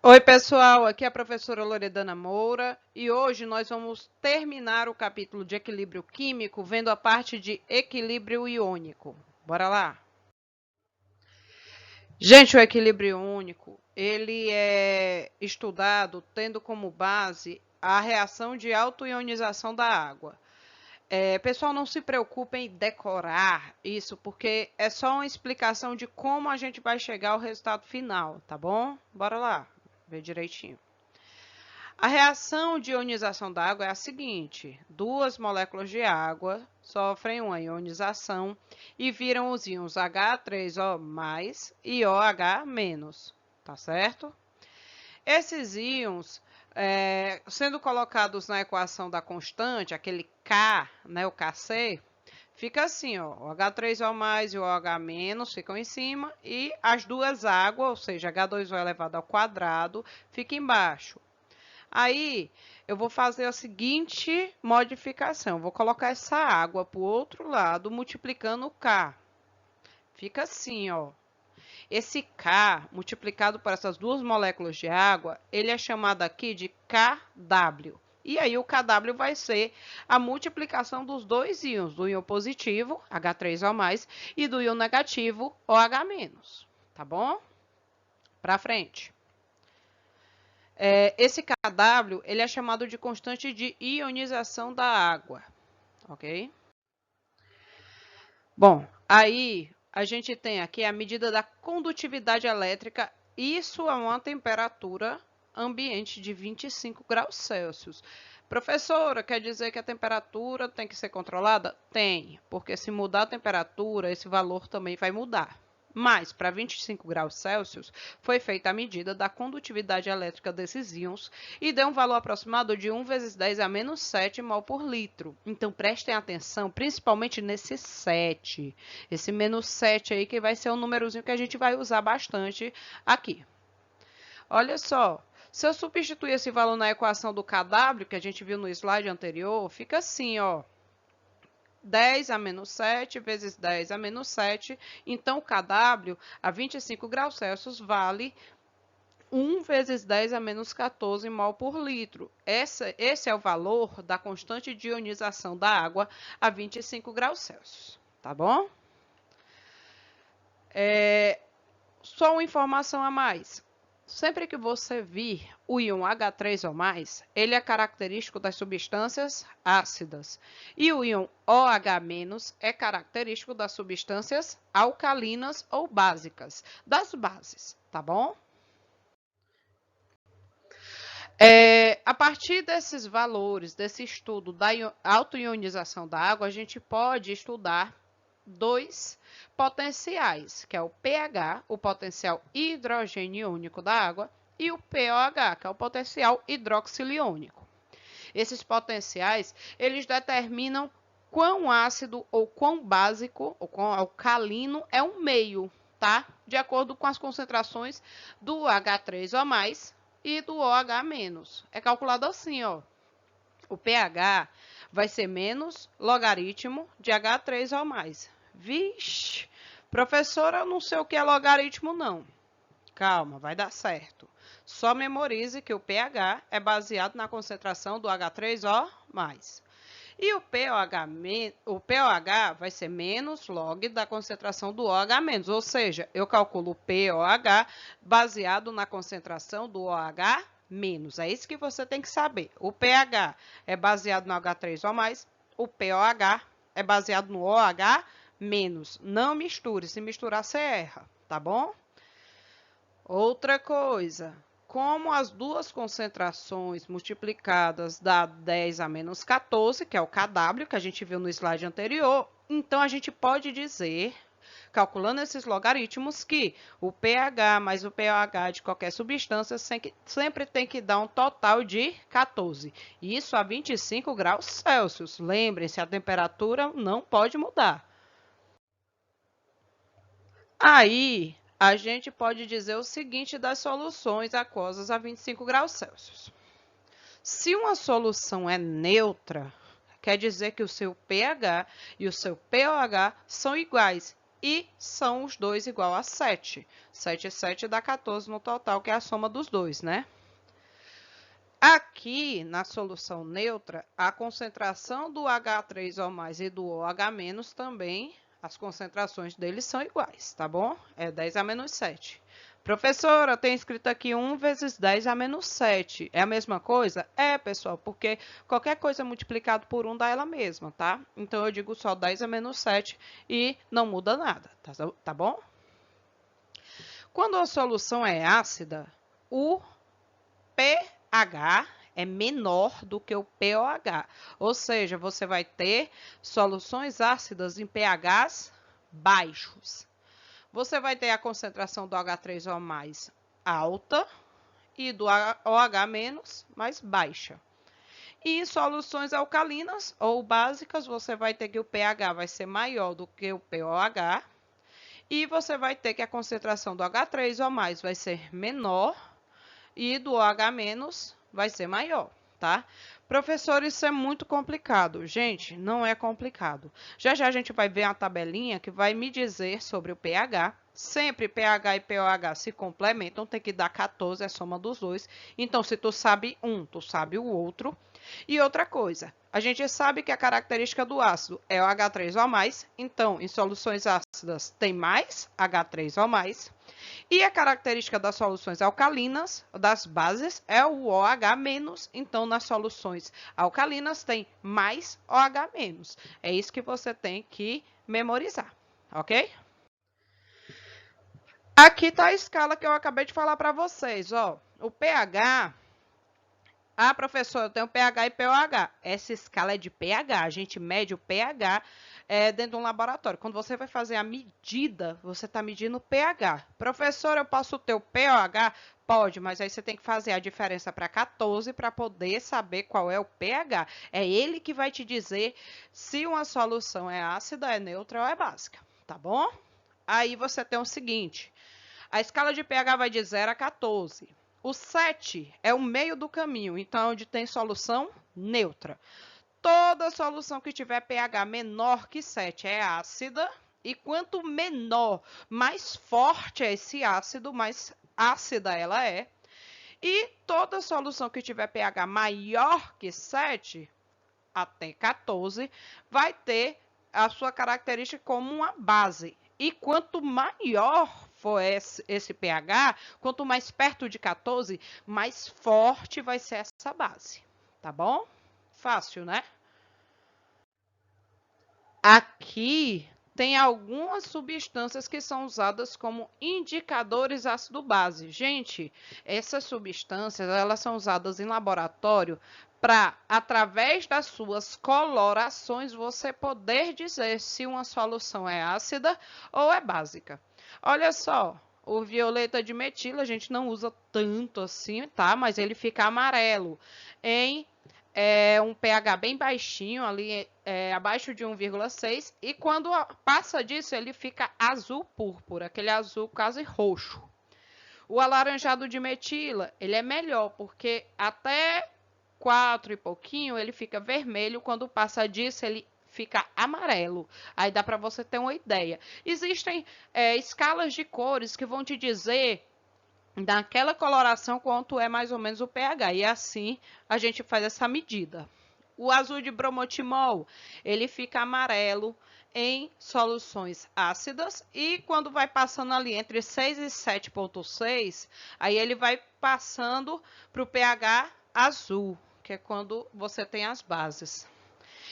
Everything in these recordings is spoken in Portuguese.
Oi, pessoal, aqui é a professora Loredana Moura e hoje nós vamos terminar o capítulo de equilíbrio químico vendo a parte de equilíbrio iônico. Bora lá? Gente, o equilíbrio iônico, ele é estudado tendo como base a reação de autoionização da água. Pessoal, não se preocupem em decorar isso, porque é só uma explicação de como a gente vai chegar ao resultado final, tá bom? Bora lá, ver direitinho. A reação de ionização da água é a seguinte: duas moléculas de água sofrem uma ionização e viram os íons H3O+ e OH-, tá certo? Esses íons, sendo colocados na equação da constante, aquele K, né, o Kc, fica assim, ó, o H3O+ e o OH- ficam em cima e as duas águas, ou seja, H2O elevado ao quadrado, fica embaixo. Aí, eu vou fazer a seguinte modificação. Vou colocar essa água para o outro lado, multiplicando o K. Fica assim, ó. Esse K, multiplicado por essas duas moléculas de água, ele é chamado aqui de KW. E aí, o KW vai ser a multiplicação dos dois íons, do íon positivo, H3O+, e do íon negativo, OH-. Tá bom? Para frente. Esse Kw, ele é chamado de constante de ionização da água, ok? Bom, aí a gente tem aqui a medida da condutividade elétrica. Isso é uma temperatura ambiente de 25 graus Celsius. Professora, quer dizer que a temperatura tem que ser controlada? Tem, porque se mudar a temperatura, esse valor também vai mudar. Mas, para 25 graus Celsius, foi feita a medida da condutividade elétrica desses íons e deu um valor aproximado de 1 vezes 10 a menos 7 mol por litro. Então, prestem atenção, principalmente nesse 7. Esse menos 7 aí, que vai ser um númerozinho que a gente vai usar bastante aqui. Olha só, se eu substituir esse valor na equação do Kw, que a gente viu no slide anterior, fica assim, ó. 10 a menos 7 vezes 10 a menos 7. Então, o Kw a 25 graus Celsius vale 1 vezes 10 a menos 14 mol por litro. Esse é o valor da constante de ionização da água a 25 graus Celsius. Tá bom? Só uma informação a mais. Sempre que você vir o íon H3O+, ele é característico das substâncias ácidas. E o íon OH- é característico das substâncias alcalinas ou básicas, das bases, tá bom? A partir desses valores, desse estudo da autoionização da água, a gente pode estudar dois potenciais, que é o pH, o potencial hidrogênio-iônico da água, e o pOH, que é o potencial hidroxiliônico. Esses potenciais, eles determinam quão ácido ou quão básico ou quão alcalino é um meio, tá? De acordo com as concentrações do H3O+, e do OH-. É calculado assim, ó. O pH vai ser menos logaritmo de H3O+. Vixe, professora, eu não sei o que é logaritmo, não. Calma, vai dar certo. Só memorize que o pH é baseado na concentração do H3O+. E o pOH vai ser menos log da concentração do OH-, ou seja, eu calculo o pOH baseado na concentração do OH-. É isso que você tem que saber. O pH é baseado no H3O+, o pOH é baseado no OH-. Não misture, se misturar você erra, tá bom? Outra coisa, como as duas concentrações multiplicadas dá 10 a menos 14, que é o Kw, que a gente viu no slide anterior, então a gente pode dizer, calculando esses logaritmos, que o pH mais o pOH de qualquer substância sempre tem que dar um total de 14. Isso a 25 graus Celsius. Lembrem-se, a temperatura não pode mudar. Aí, a gente pode dizer o seguinte das soluções aquosas a 25 graus Celsius. Se uma solução é neutra, quer dizer que o seu pH e o seu pOH são iguais. e são os dois igual a 7. 7 e 7 dá 14 no total, que é a soma dos dois, né? Aqui, na solução neutra, a concentração do H3O+ e do OH- também, as concentrações deles são iguais, tá bom? É 10 a menos 7. Professora, tem escrito aqui 1 vezes 10 a menos 7. É a mesma coisa? É, pessoal, porque qualquer coisa multiplicado por 1 dá ela mesma, tá? Então, eu digo só 10 a menos 7 e não muda nada, tá bom? Quando a solução é ácida, o pH é menor do que o pOH, ou seja, você vai ter soluções ácidas em pHs baixos. Você vai ter a concentração do H3O+ alta e do OH- mais baixa. E em soluções alcalinas ou básicas, você vai ter que o pH vai ser maior do que o pOH e você vai ter que a concentração do H3O+ vai ser menor e do OH- vai ser maior, tá? Professor, isso é muito complicado. Gente, não é complicado. Já já a gente vai ver a tabelinha que vai me dizer sobre o pH. Sempre pH e pOH se complementam, tem que dar 14, é a soma dos dois. Então, se tu sabe um, tu sabe o outro. E outra coisa, a gente sabe que a característica do ácido é o H3O+, então, em soluções ácidas tem mais H3O+, e a característica das soluções alcalinas, das bases, é o OH-, então nas soluções alcalinas tem mais OH-. É isso que você tem que memorizar, ok? Aqui está a escala que eu acabei de falar para vocês, ó. O pH... Ah, professor, eu tenho pH e pOH. Essa escala é de pH. A gente mede o pH dentro de um laboratório. Quando você vai fazer a medida, você está medindo o pH. Professor, eu posso ter o pOH? Pode, mas aí você tem que fazer a diferença para 14 para poder saber qual é o pH. É ele que vai te dizer se uma solução é ácida, é neutra ou é básica, tá bom? Aí você tem o seguinte, a escala de pH vai de 0 a 14. O 7 é o meio do caminho, então é onde tem solução neutra. Toda solução que tiver pH menor que 7 é ácida, e quanto menor, mais forte é esse ácido, mais ácida ela é. E toda solução que tiver pH maior que 7, até 14, vai ter a sua característica como uma base. E quanto maior for esse pH, quanto mais perto de 14, mais forte vai ser essa base. Tá bom? Fácil, né? Aqui tem algumas substâncias que são usadas como indicadores ácido-base. Gente, essas substâncias elas são usadas em laboratório para, através das suas colorações, você poder dizer se uma solução é ácida ou é básica. Olha só, o violeta de metila a gente não usa tanto assim, tá? Mas ele fica amarelo em um pH bem baixinho, ali abaixo de 1,6, e quando passa disso ele fica azul púrpura, aquele azul quase roxo. O alaranjado de metila, ele é melhor, porque até 4 e pouquinho ele fica vermelho, quando passa disso ele fica amarelo. Aí dá para você ter uma ideia. Existem escalas de cores que vão te dizer daquela coloração quanto é mais ou menos o pH, e assim a gente faz essa medida. O azul de bromotimol, ele fica amarelo em soluções ácidas e quando vai passando ali entre 6 e 7,6, aí ele vai passando para o pH azul, que é quando você tem as bases.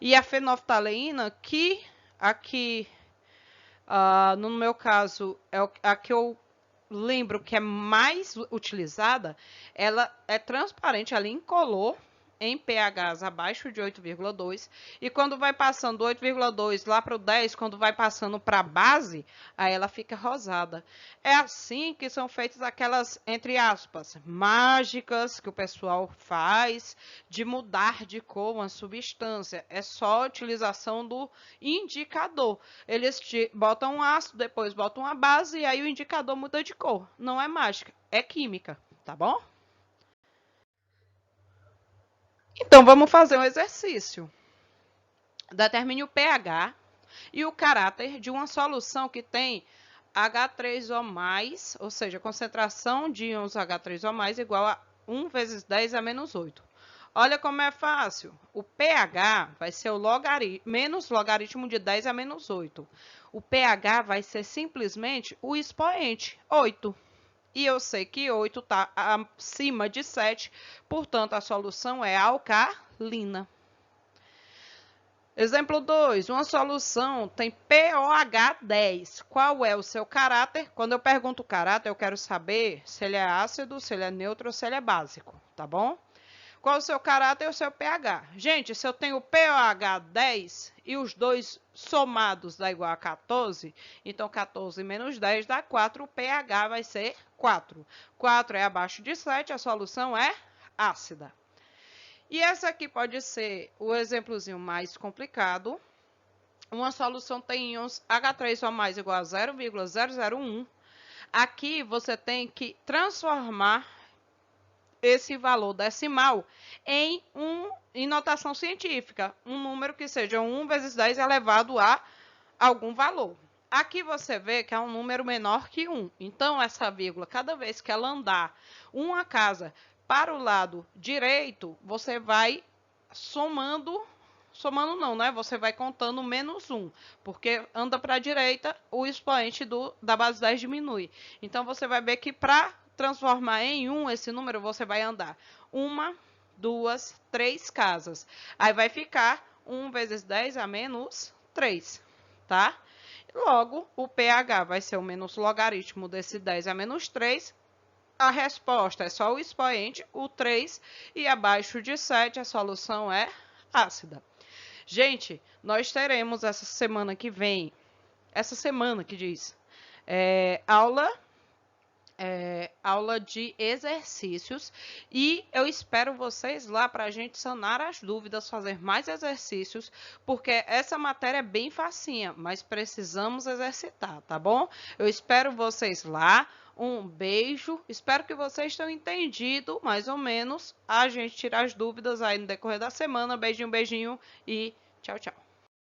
E a fenolftaleína, que aqui, no meu caso, é a que eu lembro que é mais utilizada, ela é transparente, ela é incolor em pHs abaixo de 8,2 e quando vai passando do 8,2 lá para o 10, quando vai passando para a base, aí ela fica rosada. É assim que são feitas aquelas, entre aspas, mágicas que o pessoal faz de mudar de cor uma substância. É só a utilização do indicador. Eles botam um ácido, depois botam uma base e aí o indicador muda de cor. Não é mágica, é química, tá bom? Então, vamos fazer um exercício. Determine o pH e o caráter de uma solução que tem H3O+, ou seja, concentração de íons H3O+, igual a 1 vezes 10 a menos 8. Olha como é fácil. O pH vai ser o menos logaritmo de 10 a menos 8. O pH vai ser simplesmente o expoente, 8. E eu sei que 8 está acima de 7, portanto, a solução é alcalina. Exemplo 2. Uma solução tem pOH 10. Qual é o seu caráter? Quando eu pergunto o caráter, eu quero saber se ele é ácido, se ele é neutro ou se ele é básico, tá bom? Qual o seu caráter e o seu pH? Gente, se eu tenho pOH 10 e os dois somados dá igual a 14, então 14 menos 10 dá 4, o pH vai ser 4. 4 é abaixo de 7, a solução é ácida. E essa aqui pode ser o exemplozinho mais complicado. Uma solução tem íons H3O+ igual a 0,001. Aqui você tem que transformar esse valor decimal em notação científica. Um número que seja 1 vezes 10 elevado a algum valor. Aqui você vê que é um número menor que 1. Então, essa vírgula, cada vez que ela andar uma casa para o lado direito, você vai somando não, né? Você vai contando menos 1, porque anda para a direita, o expoente da base 10 diminui. Então, você vai ver que para transformar em 1 esse número, você vai andar 1, 2, 3 casas. Aí vai ficar 1 vezes 10 a menos 3, tá? Logo, o pH vai ser o menos logaritmo desse 10 a menos 3. A resposta é só o expoente, o 3, e abaixo de 7 a solução é ácida. Gente, nós teremos essa semana que vem, aula de exercícios, e eu espero vocês lá para a gente sanar as dúvidas, fazer mais exercícios, porque essa matéria é bem facinha, mas precisamos exercitar, tá bom? Eu espero vocês lá. Um beijo, espero que vocês tenham entendido mais ou menos, a gente tirar as dúvidas aí no decorrer da semana. Beijinho, beijinho e tchau, tchau.